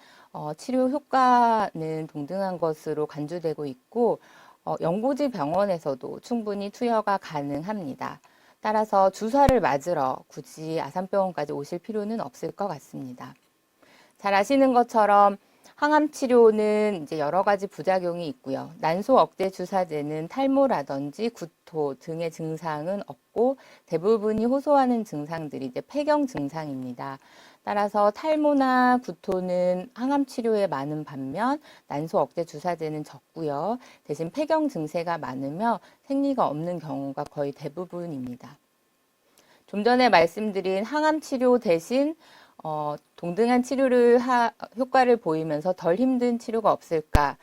치료 효과는 동등한 것으로 간주되고 있고, 연고지 병원에서도 충분히 투여가 가능합니다. 따라서 주사를 맞으러 굳이 아산병원까지 오실 필요는 없을 것 같습니다. 잘 아시는 것처럼 항암 치료는 이제 여러 가지 부작용이 있고요. 난소 억제 주사제는 탈모라든지 구토 등의 증상은 없고, 대부분이 호소하는 증상들이 이제 폐경 증상입니다. 따라서 탈모나 구토는 항암 치료에 많은 반면 난소 억제 주사제는 적고요. 대신 폐경 증세가 많으며 생리가 없는 경우가 거의 대부분입니다. 좀 전에 말씀드린 항암 치료 대신 동등한 치료를 효과를 보이면서 덜 힘든 치료가 없을까?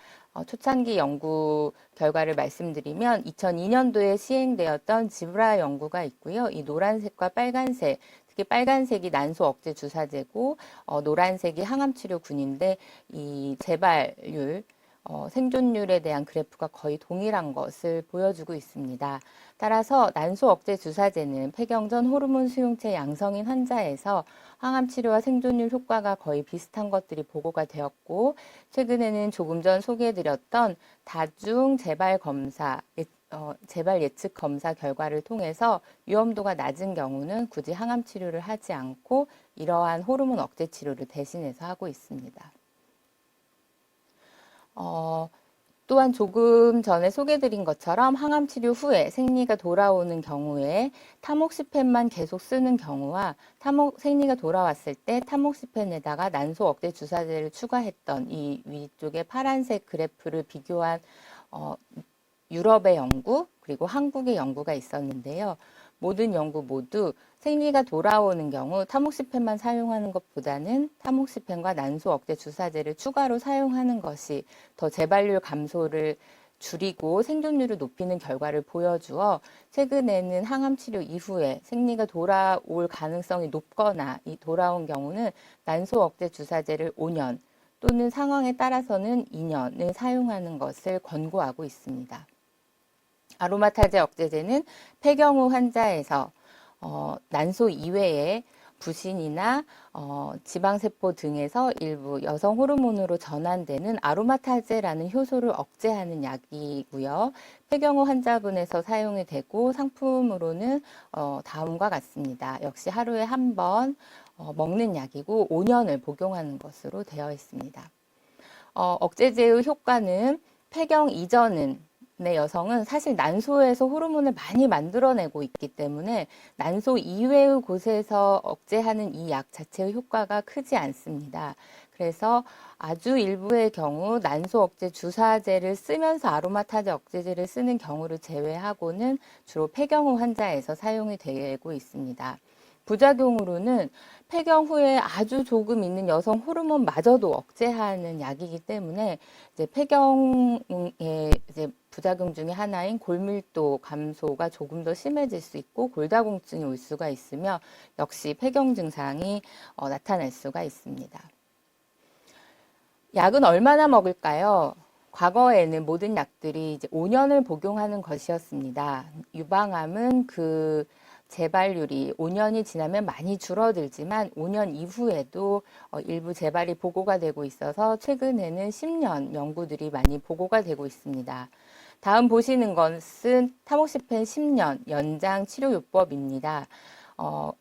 초창기 연구 결과를 말씀드리면 2002년도에 시행되었던 지브라 연구가 있고요. 이 노란색과 빨간색, 특히 빨간색이 난소 억제 주사제고 노란색이 항암 치료군인데, 이 재발률, 생존율에 대한 그래프가 거의 동일한 것을 보여주고 있습니다. 따라서 난소 억제 주사제는 폐경 전 호르몬 수용체 양성인 환자에서 항암 치료와 생존율 효과가 거의 비슷한 것들이 보고가 되었고, 최근에는 조금 전 소개해드렸던 다중 재발 검사, 재발 예측 검사 결과를 통해서 위험도가 낮은 경우는 굳이 항암 치료를 하지 않고 이러한 호르몬 억제 치료를 대신해서 하고 있습니다. 또한 조금 전에 소개드린 것처럼 항암 치료 후에 생리가 돌아오는 경우에 타목시펜만 계속 쓰는 경우와 생리가 돌아왔을 때 타목시펜에다가 난소 억제 주사제를 추가했던 이 위쪽에 파란색 그래프를 비교한 유럽의 연구 그리고 한국의 연구가 있었는데요. 모든 연구 모두 생리가 돌아오는 경우 타목시펜만 사용하는 것보다는 타목시펜과 난소 억제 주사제를 추가로 사용하는 것이 더 재발률 감소를 줄이고 생존율을 높이는 결과를 보여주어, 최근에는 항암 치료 이후에 생리가 돌아올 가능성이 높거나 돌아온 경우는 난소 억제 주사제를 5년 또는 상황에 따라서는 2년을 사용하는 것을 권고하고 있습니다. 아로마타제 억제제는 폐경 후 환자에서 난소 이외에 부신이나 지방세포 등에서 일부 여성 호르몬으로 전환되는 아로마타제라는 효소를 억제하는 약이고요. 폐경 후 환자분에서 사용이 되고 상품으로는 다음과 같습니다. 역시 하루에 한 번 먹는 약이고 5년을 복용하는 것으로 되어 있습니다. 억제제의 효과는 폐경 이전은 여성은 사실 난소에서 호르몬을 많이 만들어내고 있기 때문에 난소 이외의 곳에서 억제하는 이 약 자체의 효과가 크지 않습니다. 그래서 아주 일부의 경우 난소 억제 주사제를 쓰면서 아로마타제 억제제를 쓰는 경우를 제외하고는 주로 폐경 후 환자에서 사용이 되고 있습니다. 부작용으로는 폐경 후에 아주 조금 있는 여성 호르몬마저도 억제하는 약이기 때문에 이제 폐경의 이제 부작용 중에 하나인 골밀도 감소가 조금 더 심해질 수 있고 골다공증이 올 수가 있으며 역시 폐경 증상이 나타날 수가 있습니다. 약은 얼마나 먹을까요? 과거에는 모든 약들이 이제 5년을 복용하는 것이었습니다. 유방암은 그 재발률이 5년이 지나면 많이 줄어들지만 5년 이후에도 일부 재발이 보고가 되고 있어서 최근에는 10년 연구들이 많이 보고가 되고 있습니다. 다음 보시는 것은 타목시펜 10년 연장 치료요법입니다.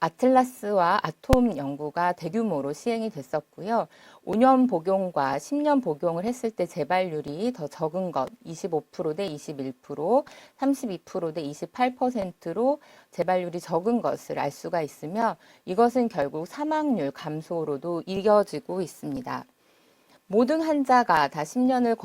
아틀라스와 아톰 연구가 대규모로 시행이 됐었고요. 5년 복용과 10년 복용을 했을 때 재발률이 더 적은 것 25%대 21%, 32%대 28%로 재발률이 적은 것을 알 수가 있으며 이것은 결국 사망률 감소로도 이어지고 있습니다. 모든 환자가 다 10년을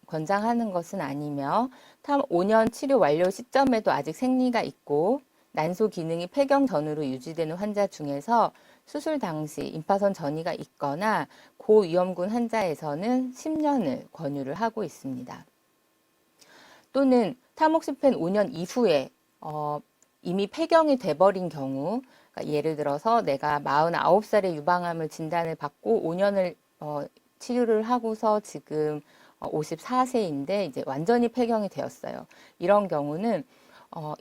권장하는 것은 아니며 5년 치료 완료 시점에도 아직 생리가 있고 난소 기능이 폐경 전후로 유지되는 환자 중에서 수술 당시 임파선 전이가 있거나 고위험군 환자에서는 10년을 권유를 하고 있습니다. 또는 타모xifen 5년 이후에 이미 폐경이 돼버린 경우, 그러니까 예를 들어서 내가 49살의 유방암을 진단을 받고 5년을 치료를 하고서 지금 54세인데 이제 완전히 폐경이 되었어요. 이런 경우는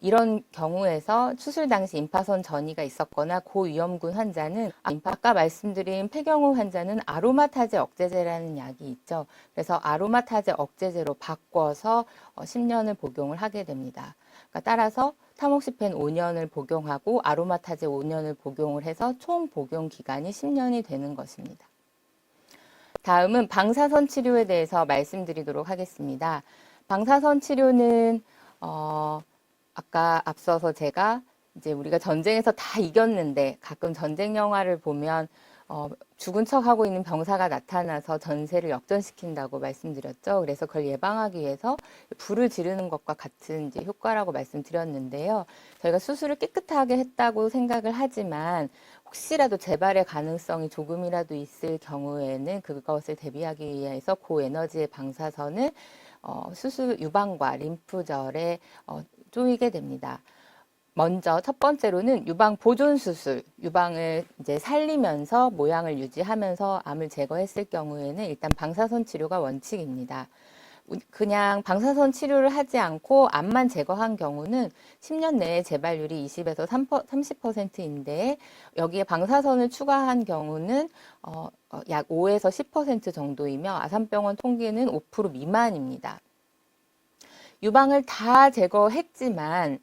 이런 경우에서 수술 당시 임파선 전이가 있었거나 고위험군 환자는 아까 말씀드린 폐경 후 환자는 아로마타제 억제제라는 약이 있죠. 그래서 아로마타제 억제제로 바꿔서 10년을 복용을 하게 됩니다. 그러니까 따라서 타모xifen 5년을 복용하고 아로마타제 5년을 복용을 해서 총 복용 기간이 10년이 되는 것입니다. 다음은 방사선 치료에 대해서 말씀드리도록 하겠습니다. 방사선 치료는 아까 앞서서 제가 이제 우리가 전쟁에서 다 이겼는데 가끔 전쟁 영화를 보면 죽은 척하고 있는 병사가 나타나서 전세를 역전시킨다고 말씀드렸죠. 그래서 그걸 예방하기 위해서 불을 지르는 것과 같은 이제 효과라고 말씀드렸는데요. 저희가 수술을 깨끗하게 했다고 생각을 하지만 혹시라도 재발의 가능성이 조금이라도 있을 경우에는 그것을 대비하기 위해서 고에너지의 방사선을 수술 유방과 림프절에 쪼이게 됩니다. 먼저 첫 번째로는 유방 보존 수술, 유방을 이제 살리면서 모양을 유지하면서 암을 제거했을 경우에는 일단 방사선 치료가 원칙입니다. 그냥 방사선 치료를 하지 않고 암만 제거한 경우는 10년 내에 재발률이 20에서 30%인데 여기에 방사선을 추가한 경우는 약 5에서 10% 정도이며 아산병원 통계는 5% 미만입니다. 유방을 다 제거했지만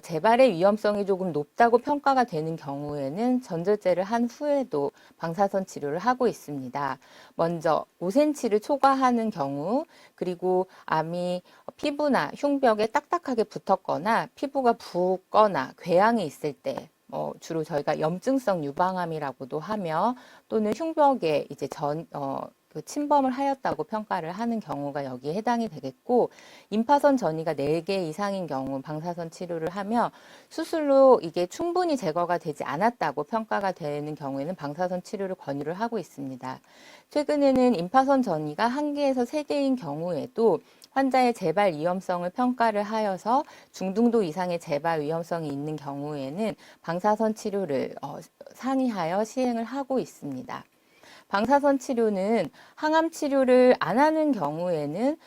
재발의 위험성이 조금 높다고 평가가 되는 경우에는 전절제를 한 후에도 방사선 치료를 하고 있습니다. 먼저 5cm를 초과하는 경우, 그리고 암이 피부나 흉벽에 딱딱하게 붙었거나 피부가 붓거나 궤양이 있을 때 주로 저희가 염증성 유방암이라고도 하며 또는 흉벽에 이제 침범을 하였다고 평가를 하는 경우가 여기에 해당이 되겠고, 임파선 전이가 4개 이상인 경우 방사선 치료를 하며 수술로 이게 충분히 제거가 되지 않았다고 평가가 되는 경우에는 방사선 치료를 권유를 하고 있습니다. 최근에는 임파선 전이가 1개에서 3개인 경우에도 환자의 재발 위험성을 평가를 하여서 중등도 이상의 재발 위험성이 있는 경우에는 방사선 치료를 상의하여 시행을 하고 있습니다. 방사선 치료는 항암 치료를 안 하는 경우에는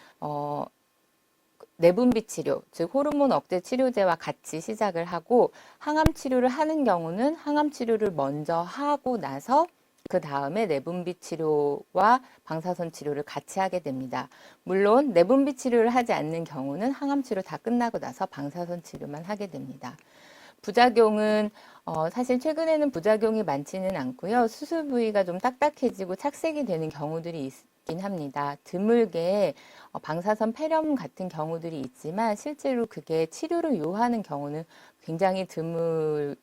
내분비 치료, 즉 호르몬 억제 치료제와 같이 시작을 하고, 항암 치료를 하는 경우는 항암 치료를 먼저 하고 나서 그 다음에 내분비 치료와 방사선 치료를 같이 하게 됩니다. 물론 내분비 치료를 하지 않는 경우는 항암 치료 다 끝나고 나서 방사선 치료만 하게 됩니다. 부작용은 사실 최근에는 부작용이 많지는 않고요. 수술 부위가 좀 딱딱해지고 착색이 되는 경우들이 있긴 합니다. 드물게 방사선 폐렴 같은 경우들이 있지만 실제로 그게 치료를 요하는 경우는 굉장히 드문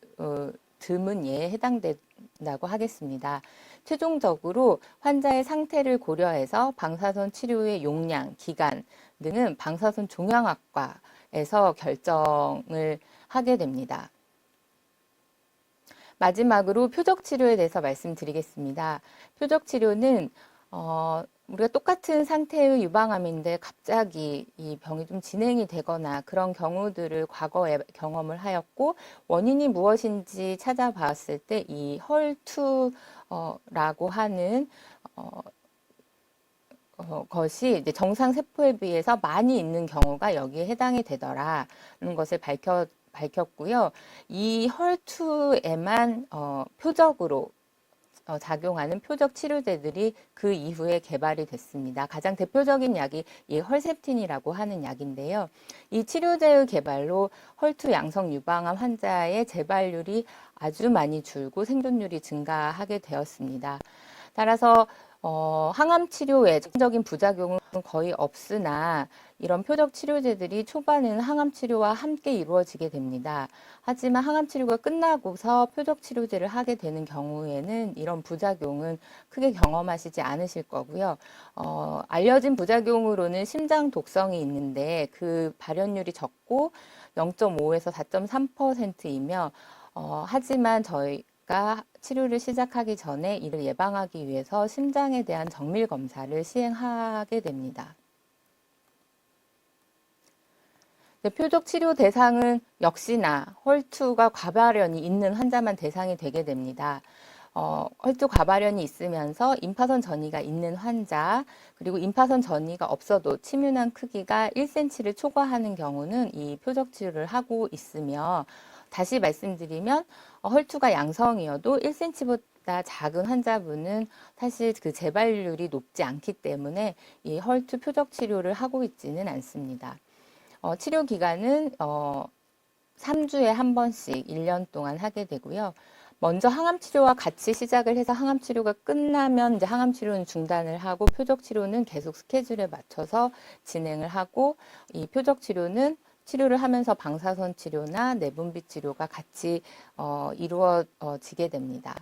예에 해당된다고 하겠습니다. 최종적으로 환자의 상태를 고려해서 방사선 치료의 용량, 기간 등은 방사선 종양학과에서 결정을 하게 됩니다. 마지막으로 표적 치료에 대해서 말씀드리겠습니다. 표적 치료는 우리가 똑같은 상태의 유방암인데 갑자기 이 병이 좀 진행이 되거나 그런 경우들을 과거에 경험을 하였고, 원인이 무엇인지 찾아봤을 때 이 헐투라고 하는 것이 이제 정상 세포에 비해서 많이 있는 경우가 여기에 해당이 되더라는 것을 밝혔고요. 이 헐투에만 표적으로 작용하는 표적 치료제들이 그 이후에 개발이 됐습니다. 가장 대표적인 약이 이 헐셉틴이라고 하는 약인데요. 이 치료제의 개발로 헐투 양성 유방암 환자의 재발률이 아주 많이 줄고 생존율이 증가하게 되었습니다. 따라서 항암 치료에 적극적인 부작용은 거의 없으나 이런 표적 치료제들이 초반에는 항암 치료와 함께 이루어지게 됩니다. 하지만 항암 치료가 끝나고서 표적 치료제를 하게 되는 경우에는 이런 부작용은 크게 경험하시지 않으실 거고요. 알려진 부작용으로는 심장 독성이 있는데 그 발현율이 적고 0.5에서 4.3%이며 하지만 저희가 치료를 시작하기 전에 이를 예방하기 위해서 심장에 대한 정밀 검사를 시행하게 됩니다. 표적 치료 대상은 역시나 혈투가 과발현이 있는 환자만 대상이 되게 됩니다. 혈투 과발현이 있으면서 임파선 전이가 있는 환자, 그리고 임파선 전이가 없어도 침윤환 크기가 1cm를 초과하는 경우는 이 표적 치료를 하고 있으며, 다시 말씀드리면 혈투가 양성이어도 1cm보다 작은 환자분은 사실 그 재발률이 높지 않기 때문에 이 혈투 표적 치료를 하고 있지는 않습니다. 치료 기간은 3주에 한 번씩 1년 동안 하게 되고요. 먼저 항암 치료와 같이 시작을 해서 항암 치료가 끝나면 이제 항암 치료는 중단을 하고 표적 치료는 계속 스케줄에 맞춰서 진행을 하고, 이 표적 치료는 치료를 하면서 방사선 치료나 내분비 치료가 같이 이루어지게 됩니다.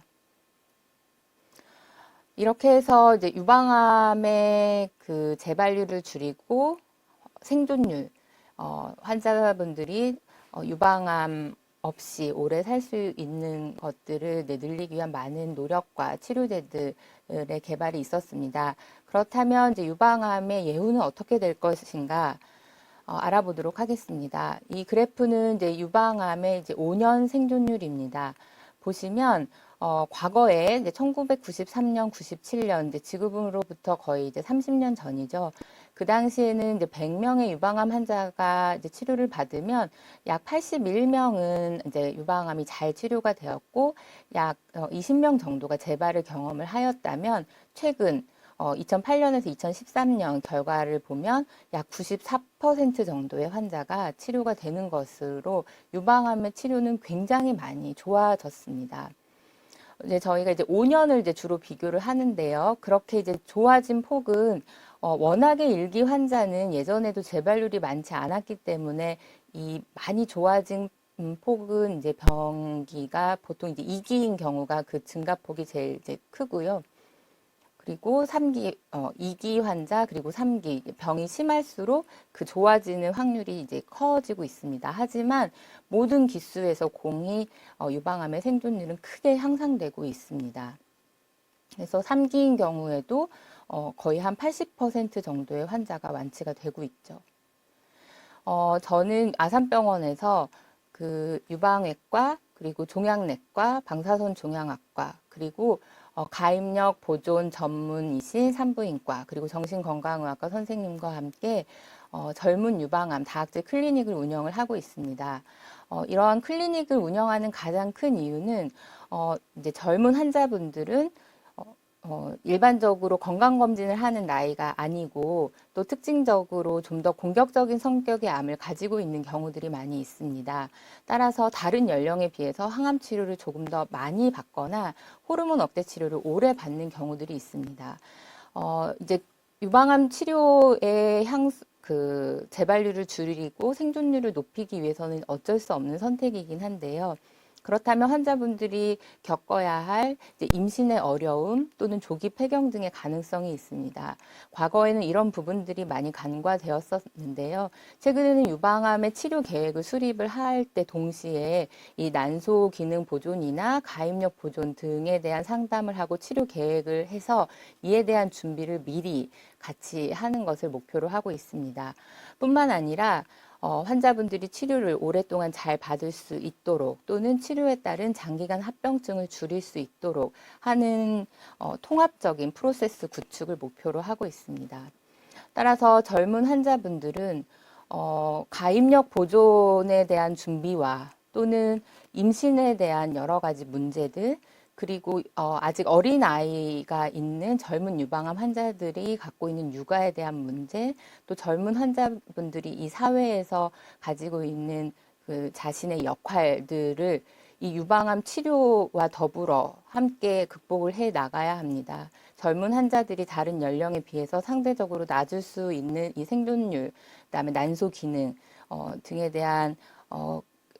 이렇게 해서 이제 유방암의 그 재발률을 줄이고 생존율, 환자분들이 유방암 없이 오래 살 수 있는 것들을 늘리기 위한 많은 노력과 치료제들의 개발이 있었습니다. 그렇다면 이제 유방암의 예후는 어떻게 될 것인가 알아보도록 하겠습니다. 이 그래프는 이제 유방암의 이제 5년 생존율입니다. 보시면 과거에 이제 1993년, 97년 이제 지금으로부터 거의 이제 30년 전이죠. 그 당시에는 이제 100명의 유방암 환자가 이제 치료를 받으면 약 81명은 이제 유방암이 잘 치료가 되었고, 약 20명 정도가 재발을 경험을 하였다면, 최근 2008년에서 2013년 결과를 보면 약 94% 정도의 환자가 치료가 되는 것으로 유방암의 치료는 굉장히 많이 좋아졌습니다. 이제 저희가 이제 5년을 이제 주로 비교를 하는데요. 그렇게 이제 좋아진 폭은 워낙에 일기 환자는 예전에도 재발률이 많지 않았기 때문에 이 많이 좋아진 폭은 이제 병기가 보통 이제 2기인 경우가 그 증가폭이 제일 이제 크고요. 그리고 3기, 2기 환자, 그리고 3기, 병이 심할수록 그 좋아지는 확률이 이제 커지고 있습니다. 하지만 모든 기수에서 공히 유방암의 생존율은 크게 향상되고 있습니다. 그래서 3기인 경우에도 거의 한 80% 정도의 환자가 완치가 되고 있죠. 저는 아산병원에서 그 유방외과, 그리고 종양내과, 방사선 종양학과, 그리고 가입력 보존 전문의신 산부인과, 그리고 정신건강의학과 선생님과 함께 젊은 유방암 다학제 클리닉을 운영을 하고 있습니다. 이러한 클리닉을 운영하는 가장 큰 이유는 이제 젊은 환자분들은 일반적으로 건강검진을 하는 나이가 아니고, 또 특징적으로 좀 더 공격적인 성격의 암을 가지고 있는 경우들이 많이 있습니다. 따라서 다른 연령에 비해서 항암 치료를 조금 더 많이 받거나 호르몬 억제 치료를 오래 받는 경우들이 있습니다. 이제 유방암 치료의 그 재발률을 줄이고 생존율을 높이기 위해서는 어쩔 수 없는 선택이긴 한데요. 그렇다면 환자분들이 겪어야 할 이제 임신의 어려움 또는 조기 폐경 등의 가능성이 있습니다. 과거에는 이런 부분들이 많이 간과되었었는데요. 최근에는 유방암의 치료 계획을 수립을 할 때 동시에 이 난소 기능 보존이나 가입력 보존 등에 대한 상담을 하고 치료 계획을 해서 이에 대한 준비를 미리 같이 하는 것을 목표로 하고 있습니다. 뿐만 아니라 환자분들이 치료를 오랫동안 잘 받을 수 있도록, 또는 치료에 따른 장기간 합병증을 줄일 수 있도록 하는 통합적인 프로세스 구축을 목표로 하고 있습니다. 따라서 젊은 환자분들은 가입력 보존에 대한 준비와 또는 임신에 대한 여러 가지 문제들, 그리고 아직 어린 아이가 있는 젊은 유방암 환자들이 갖고 있는 육아에 대한 문제, 또 젊은 환자분들이 이 사회에서 가지고 있는 그 자신의 역할들을 이 유방암 치료와 더불어 함께 극복을 해 나가야 합니다. 젊은 환자들이 다른 연령에 비해서 상대적으로 낮을 수 있는 이 생존율, 그다음에 난소 기능 등에 대한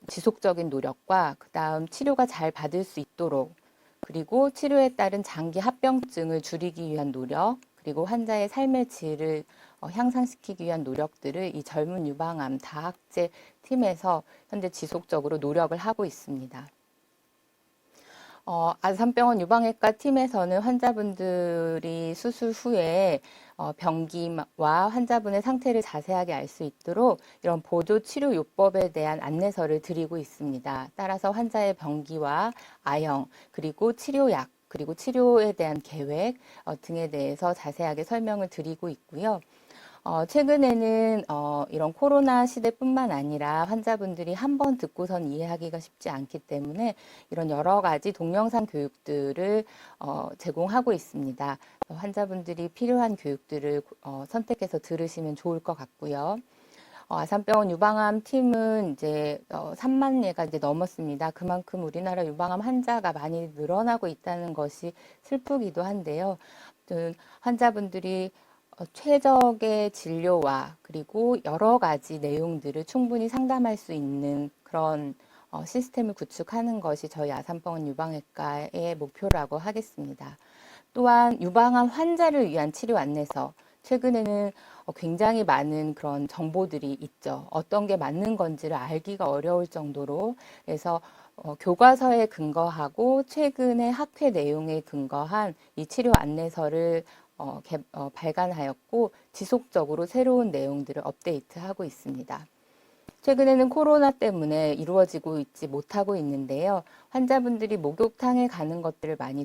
지속적인 노력과 그다음 치료가 잘 받을 수 있도록, 그리고 치료에 따른 장기 합병증을 줄이기 위한 노력, 그리고 환자의 삶의 질을 향상시키기 위한 노력들을 이 젊은 유방암 다학제 팀에서 현재 지속적으로 노력을 하고 있습니다. 아산병원 유방외과 팀에서는 환자분들이 수술 후에 병기와 환자분의 상태를 자세하게 알 수 있도록 이런 보조 치료 요법에 대한 안내서를 드리고 있습니다. 따라서 환자의 병기와 아형, 그리고 치료약, 그리고 치료에 대한 계획 등에 대해서 자세하게 설명을 드리고 있고요. 최근에는 이런 코로나 시대뿐만 아니라 환자분들이 한 번 듣고선 이해하기가 쉽지 않기 때문에 이런 여러 가지 동영상 교육들을 제공하고 있습니다. 환자분들이 필요한 교육들을 선택해서 들으시면 좋을 것 같고요. 아산병원 유방암 팀은 이제 3만 예가 이제 넘었습니다. 그만큼 우리나라 유방암 환자가 많이 늘어나고 있다는 것이 슬프기도 한데요. 환자분들이 최적의 진료와 그리고 여러 가지 내용들을 충분히 상담할 수 있는 그런 시스템을 구축하는 것이 저희 아산병원 유방외과의 목표라고 하겠습니다. 또한 유방암 환자를 위한 치료 안내서, 최근에는 굉장히 많은 그런 정보들이 있죠. 어떤 게 맞는 건지를 알기가 어려울 정도로. 그래서 교과서에 근거하고 최근의 학회 내용에 근거한 이 치료 안내서를 발간하였고 지속적으로 새로운 내용들을 업데이트하고 있습니다. 최근에는 코로나 때문에 이루어지고 있지 못하고 있는데요. 환자분들이 목욕탕에 가는 것들을 많이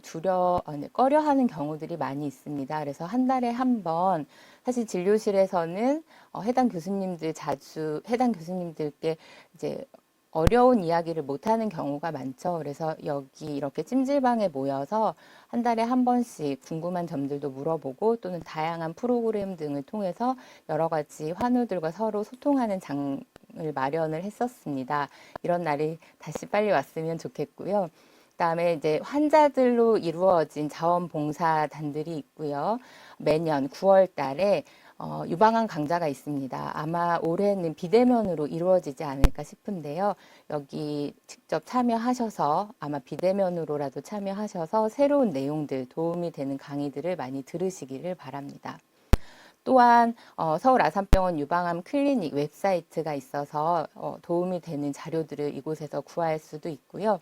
꺼려하는 경우들이 많이 있습니다. 그래서 한 달에 한 번, 사실 진료실에서는 해당 교수님들께 이제 어려운 이야기를 못하는 경우가 많죠. 그래서 여기 이렇게 찜질방에 모여서 한 달에 한 번씩 궁금한 점들도 물어보고 또는 다양한 프로그램 등을 통해서 여러 가지 환우들과 서로 소통하는 장을 마련을 했었습니다. 이런 날이 다시 빨리 왔으면 좋겠고요. 그다음에 이제 환자들로 이루어진 자원봉사단들이 있고요. 매년 9월 달에 유방암 강좌가 있습니다. 아마 올해는 비대면으로 이루어지지 않을까 싶은데요. 여기 직접 참여하셔서 아마 비대면으로라도 참여하셔서 새로운 내용들, 도움이 되는 강의들을 많이 들으시기를 바랍니다. 또한 서울 아산병원 유방암 클리닉 웹사이트가 있어서 도움이 되는 자료들을 이곳에서 구할 수도 있고요.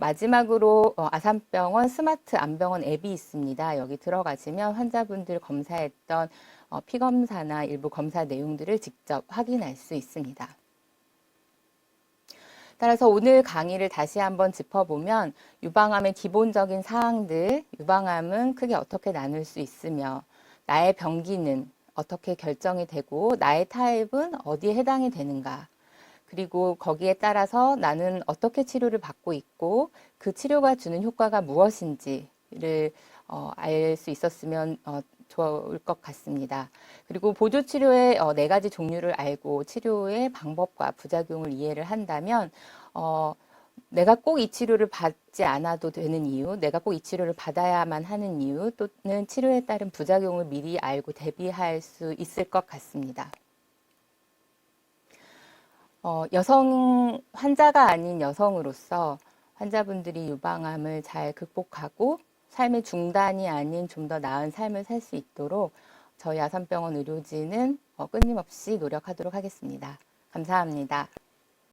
마지막으로 아산병원 스마트 암병원 앱이 있습니다. 여기 들어가시면 환자분들 검사했던 피검사나 일부 검사 내용들을 직접 확인할 수 있습니다. 따라서 오늘 강의를 다시 한번 짚어보면 유방암의 기본적인 사항들, 유방암은 크게 어떻게 나눌 수 있으며 나의 병기는 어떻게 결정이 되고 나의 타입은 어디에 해당이 되는가, 그리고 거기에 따라서 나는 어떻게 치료를 받고 있고 그 치료가 주는 효과가 무엇인지를 알 수 있었으면 좋을 것 같습니다. 그리고 보조치료의 4가지 종류를 알고 치료의 방법과 부작용을 이해를 한다면 내가 꼭 이 치료를 받지 않아도 되는 이유, 내가 꼭 이 치료를 받아야만 하는 이유, 또는 치료에 따른 부작용을 미리 알고 대비할 수 있을 것 같습니다. 환자가 아닌 여성으로서 환자분들이 유방암을 잘 극복하고 삶의 중단이 아닌 좀 더 나은 삶을 살 수 있도록 저희 아산병원 의료진은 끊임없이 노력하도록 하겠습니다. 감사합니다.